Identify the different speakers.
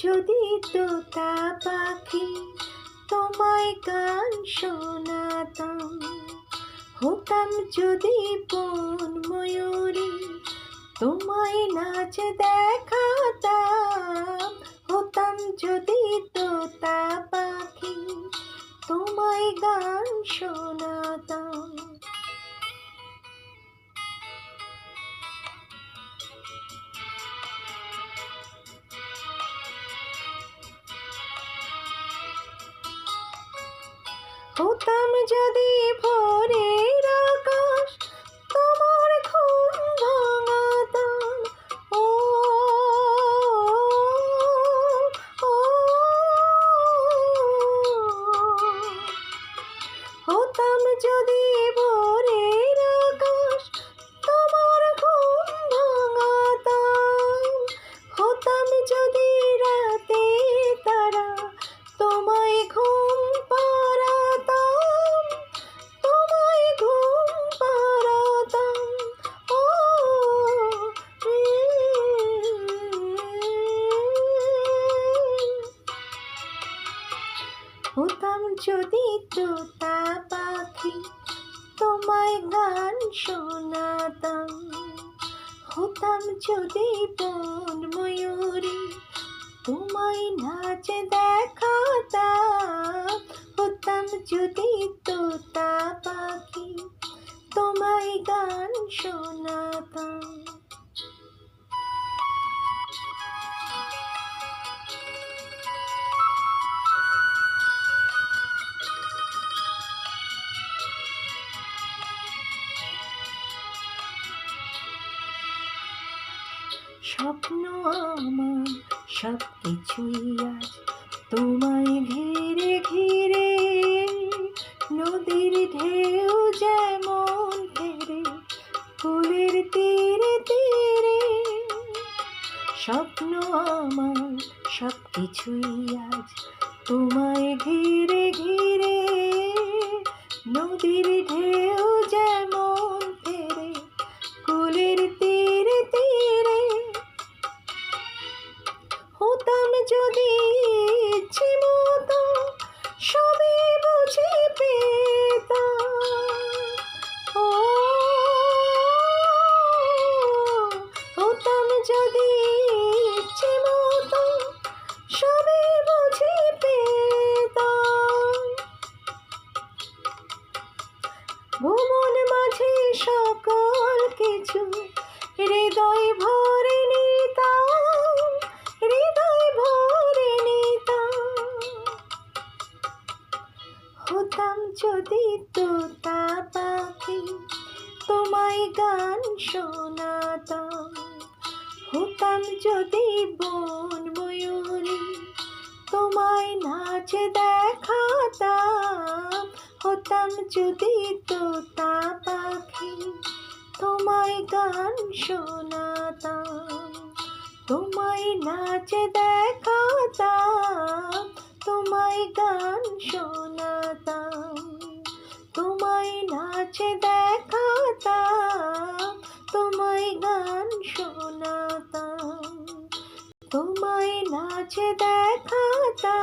Speaker 1: যদি তোতা পাখি তোমায় গান শোনাতাম, হতাম যদি বন ময়ূরী তোমায় নাচ দেখাতাম, হতাম যদি তোতা পাখি তোমায় গান শোনাতাম। হতাম যদি ভোরের আকাশ তোমার ঘুম ভাঙাতাম, ও ও হতাম যদি ভোরের আকাশ তোমার ঘুম ভাঙাতাম, হতাম যদি রাতে তারা তোমায় ঘুম পাড়াতাম, তোমায় ঘুম পাড়াতাম। ও হতাম যদি তোতা পাখি তোমায় গান শোনাতাম, হতাম যদি বন ময়ূরী তোমায় নাচ দেখাতাম, হতাম যদি তোতা পাখি তোমায় গান শোনাতাম। স্বপ্ন আমার সব কিছুই আজ তোমায় ঘিরে ঘিরে, নদীর ঢেউ যেমন ফেরে কুলের তীরে তীরে। স্বপ্ন আমার সব কিছুই আজ তোমায় ঘিরে ঘিরে, নদীর ঢেউ যেমন ফেরে কুলের তীরে তীরে। হতাম যদি ইচ্ছে মতো সবই বুঝে পেতাম, ও হতাম যদি ইচ্ছে মতো সবই বুঝে পেতাম। ভুবন মাঝে সকল কিছু হৃদয় ভরে নিতাম, হৃদয় ভরে নিতাম। হতাম যদি তোতা পাখি তোমায় গান শোনাতাম, হতাম যদি বন ময়ূরী তোমায় নাচ দেখাতাম, হতাম যদি তোতা পাখি তোমায় গান শোনাতাম, তোমায় নাচ দেখাতাম, তোমায় গান শোনাতাম, তোমায় নাচ দেখাতাম, তোমায় গান শোনাতাম, তোমায় নাচ দেখাতাম।